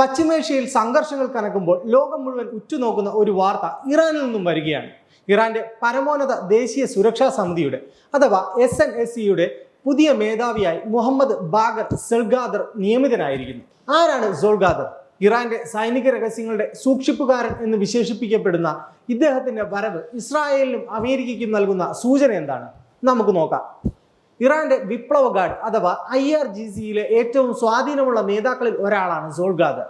പശ്ചിമേഷ്യയിൽ സംഘർഷങ്ങൾ കനക്കുമ്പോൾ ലോകം മുഴുവൻ ഉറ്റുനോക്കുന്ന ഒരു വാർത്ത ഇറാനിൽ നിന്നും വരികയാണ്. ഇറാന്റെ പരമോന്നത ദേശീയ സുരക്ഷാ സമിതിയുടെ അഥവാ SNSCയുടെ പുതിയ മേധാവിയായി മുഹമ്മദ് ബാഗർ സോൾഗാദർ നിയമിതനായിരിക്കുന്നു. ആരാണ് സോൾഗാദർ? ഇറാന്റെ സൈനിക രഹസ്യങ്ങളുടെ സൂക്ഷിപ്പുകാരൻ എന്ന് വിശേഷിപ്പിക്കപ്പെടുന്ന ഇദ്ദേഹത്തിന്റെ വരവ് ഇസ്രായേലിനും അമേരിക്കയ്ക്കും നൽകുന്ന സൂചന എന്താണ്? നമുക്ക് നോക്കാം. ഇറാന്റെ വിപ്ലവ ഗാർഡ് അഥവാ IRGCയിലെ ഏറ്റവും സ്വാധീനമുള്ള നേതാക്കളിൽ ഒരാളാണ് സോൾഗാദർ.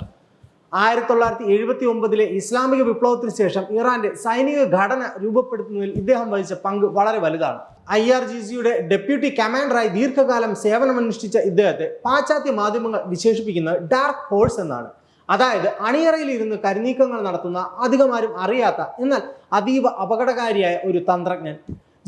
1979 ഇസ്ലാമിക വിപ്ലവത്തിന് ശേഷം ഇറാന്റെ സൈനിക ഘടന രൂപപ്പെടുത്തുന്നതിൽ ഇദ്ദേഹം വഹിച്ച പങ്ക് വളരെ വലുതാണ്. IRGCയുടെ ഡെപ്യൂട്ടി കമാൻഡറായി ദീർഘകാലം സേവനമനുഷ്ഠിച്ച ഇദ്ദേഹത്തെ പാശ്ചാത്യ മാധ്യമങ്ങൾ വിശേഷിപ്പിക്കുന്നത് ഡാർക്ക് ഹോഴ്സ് എന്നാണ്. അതായത് അണിയറയിൽ ഇരുന്ന് കരുനീക്കങ്ങൾ നടത്തുന്ന, അധികമാരും അറിയാത്ത, എന്നാൽ അതീവ അപകടകാരിയായ ഒരു തന്ത്രജ്ഞൻ.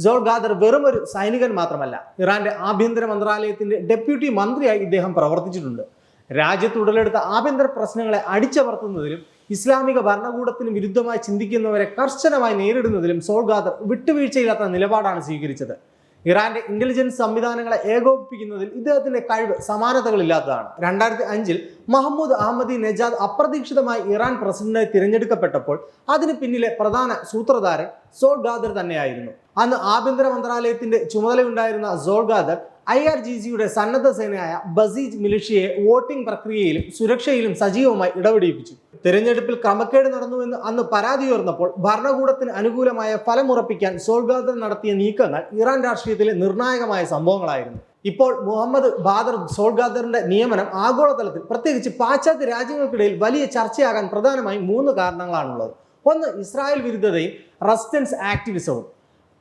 സോൾഗാദർ വെറും ഒരു സൈനികൻ മാത്രമല്ല, ഇറാന്റെ ആഭ്യന്തര മന്ത്രാലയത്തിന്റെ ഡെപ്യൂട്ടി മന്ത്രിയായി ഇദ്ദേഹം പ്രവർത്തിച്ചിട്ടുണ്ട്. രാജ്യത്ത് ഉടലെടുത്ത ആഭ്യന്തര പ്രശ്നങ്ങളെ അടിച്ചമർത്തുന്നതിലും ഇസ്ലാമിക ഭരണകൂടത്തിന് വിരുദ്ധമായി ചിന്തിക്കുന്നവരെ കർശനമായി നേരിടുന്നതിലും സോൾഗാദർ വിട്ടുവീഴ്ചയില്ലാത്ത നിലപാടാണ് സ്വീകരിച്ചത്. ഇറാന്റെ ഇന്റലിജൻസ് സംവിധാനങ്ങളെ ഏകോപിപ്പിക്കുന്നതിൽ ഇദ്ദേഹത്തിന്റെ കഴിവ് സമാനതകളില്ലാത്തതാണ്. 2005 മഹ്മൂദ് അഹമ്മദി നെജാദ് അപ്രതീക്ഷിതമായി ഇറാൻ പ്രസിഡന്റായി തിരഞ്ഞെടുക്കപ്പെട്ടപ്പോൾ അതിന് പിന്നിലെ പ്രധാന സൂത്രധാരൻ സോൾഗാദർ തന്നെയായിരുന്നു. അന്ന് ആഭ്യന്തര മന്ത്രാലയത്തിന്റെ ചുമതലയുണ്ടായിരുന്ന സോൾഗാദർ IRGCയുടെ സന്നദ്ധ സേനയായ ബസീജ് മിലിഷ്യയെ വോട്ടിംഗ് പ്രക്രിയയിലും സുരക്ഷയിലും സജീവമായി ഇടപെടിപ്പിച്ചു. തിരഞ്ഞെടുപ്പിൽ ക്രമക്കേട് നടന്നുവെന്ന് അന്ന് പരാതി ഉയർന്നപ്പോൾ ഭരണകൂടത്തിന് അനുകൂലമായ ഫലമുറപ്പിക്കാൻ സോൾഗാദർ നടത്തിയ നീക്കങ്ങൾ ഇറാൻ രാഷ്ട്രീയത്തിലെ നിർണായകമായ സംഭവങ്ങളായിരുന്നു. ഇപ്പോൾ മുഹമ്മദ് ബാഗർ സോൾഗാദറിന്റെ നിയമനം ആഗോളതലത്തിൽ പ്രത്യേകിച്ച് പാശ്ചാത്യ രാജ്യങ്ങൾക്കിടയിൽ വലിയ ചർച്ചയാകാൻ പ്രധാനമായും 3 കാരണങ്ങളാണുള്ളത്. ഒന്ന്, ഇസ്രായേൽ വിരുദ്ധതയും റെസിസ്റ്റൻസ് ആക്ടിവിസവും.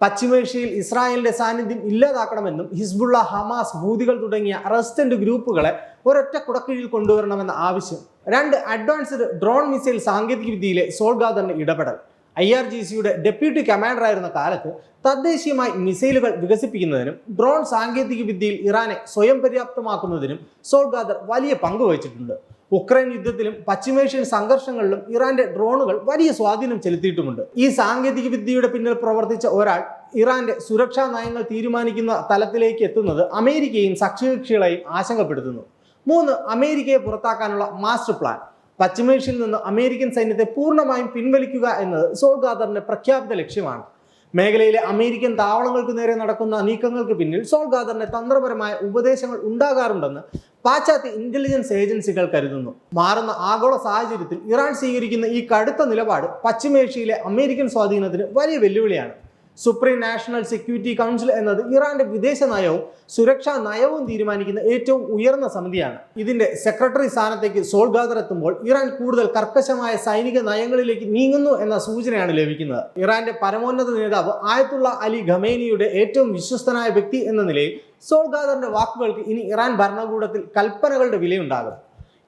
പശ്ചിമേഷ്യയിൽ ഇസ്രായേലിന്റെ സാന്നിധ്യം ഇല്ലാതാക്കണമെന്നും ഹിസ്ബുള്ള, ഹമാസ്, ഹൂതികൾ തുടങ്ങിയ റെസിസ്റ്റന്റ് ഗ്രൂപ്പുകളെ ഒരൊറ്റ കുടക്കീഴിൽ കൊണ്ടുവരണമെന്ന ആവശ്യം. 2, അഡ്വാൻസ്ഡ് ഡ്രോൺ മിസൈൽ സാങ്കേതിക വിദ്യയിലെ സോൾഗാദറിന്റെ ഇടപെടൽ. IRGCയുടെ ഡെപ്യൂട്ടി കമാൻഡറായിരുന്ന കാലത്ത് തദ്ദേശീയമായി മിസൈലുകൾ വികസിപ്പിക്കുന്നതിനും ഡ്രോൺ സാങ്കേതിക വിദ്യയിൽ ഇറാനെ സ്വയം പര്യാപ്തമാക്കുന്നതിനും സോൾഗാദർ വലിയ പങ്ക് വഹിച്ചിട്ടുണ്ട്. ഉക്രൈൻ യുദ്ധത്തിലും പശ്ചിമേഷ്യൻ സംഘർഷങ്ങളിലും ഇറാന്റെ ഡ്രോണുകൾ വലിയ സ്വാധീനം ചെലുത്തിയിട്ടുമുണ്ട്. ഈ സാങ്കേതിക വിദ്യയുടെ പിന്നിൽ പ്രവർത്തിച്ച ഒരാൾ ഇറാന്റെ സുരക്ഷാ നയങ്ങൾ തീരുമാനിക്കുന്ന തലത്തിലേക്ക് എത്തുന്നത് അമേരിക്കയും സഖ്യകക്ഷികളെയും ആശങ്കപ്പെടുത്തുന്നു. 3, അമേരിക്കയെ പുറത്താക്കാനുള്ള മാസ്റ്റർ പ്ലാൻ. പശ്ചിമേഷ്യയിൽ നിന്ന് അമേരിക്കൻ സൈന്യത്തെ പൂർണ്ണമായും പിൻവലിക്കുക എന്നത് സോൾഗാദറിന്റെ പ്രഖ്യാപിത ലക്ഷ്യമാണ്. മേഖലയിലെ അമേരിക്കൻ താവളങ്ങൾക്ക് നേരെ നടക്കുന്ന നീക്കങ്ങൾക്ക് പിന്നിൽ സോൾഗാദറിന്റെ തന്ത്രപരമായ ഉപദേശങ്ങൾ ഉണ്ടാകാറുണ്ടെന്ന് പാശ്ചാത്യ ഇന്റലിജൻസ് ഏജൻസികൾ കരുതുന്നു. മാറുന്ന ആഗോള സാഹചര്യത്തിൽ ഇറാൻ സ്വീകരിക്കുന്ന ഈ കടുത്ത നിലപാട് പശ്ചിമേഷ്യയിലെ അമേരിക്കൻ സ്വാധീനത്തിന് വലിയ വെല്ലുവിളിയാണ്. സുപ്രീം നാഷണൽ സെക്യൂരിറ്റി കൗൺസിൽ എന്നത് ഇറാന്റെ വിദേശ നയവും സുരക്ഷാ നയവും തീരുമാനിക്കുന്ന ഏറ്റവും ഉയർന്ന സമിതിയാണ്. ഇതിന്റെ സെക്രട്ടറി സ്ഥാനത്തേക്ക് സോൾഗാദർ എത്തുമ്പോൾ ഇറാൻ കൂടുതൽ കർക്കശമായ സൈനിക നയങ്ങളിലേക്ക് നീങ്ങുന്നു എന്ന സൂചനയാണ് ലഭിക്കുന്നത്. ഇറാന്റെ പരമോന്നത നേതാവ് ആയത്തുള്ള അലി ഖമേനിയുടെ ഏറ്റവും വിശ്വസ്തനായ വ്യക്തി എന്ന നിലയിൽ സോൾഗാദറിന്റെ വാക്കുകൾക്ക് ഇനി ഇറാൻ ഭരണകൂടത്തിൽ കൽപ്പനകളുടെ വിലയുണ്ടാകും.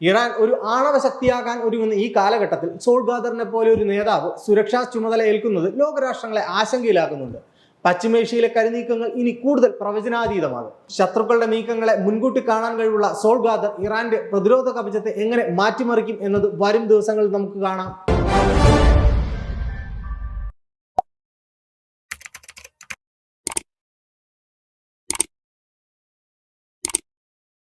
ഇറാൻ ഒരു ആണവ ശക്തിയാകാൻ ഒരുങ്ങുന്ന ഈ കാലഘട്ടത്തിൽ സോൾഗാദറിനെ പോലെ ഒരു നേതാവ് സുരക്ഷാ ചുമതല ഏൽക്കുന്നത് ലോകരാഷ്ട്രങ്ങളെ ആശങ്കയിലാക്കുന്നുണ്ട്. പശ്ചിമേഷ്യയിലെ കരുനീക്കങ്ങൾ ഇനി കൂടുതൽ പ്രവചനാതീതമാകും. ശത്രുക്കളുടെ നീക്കങ്ങളെ മുൻകൂട്ടി കാണാൻ കഴിവുള്ള സോൾഗാദർ ഇറാന്റെ പ്രതിരോധ കവചത്തെ എങ്ങനെ മാറ്റിമറിക്കും എന്നത് വരും ദിവസങ്ങളിൽ നമുക്ക് കാണാം.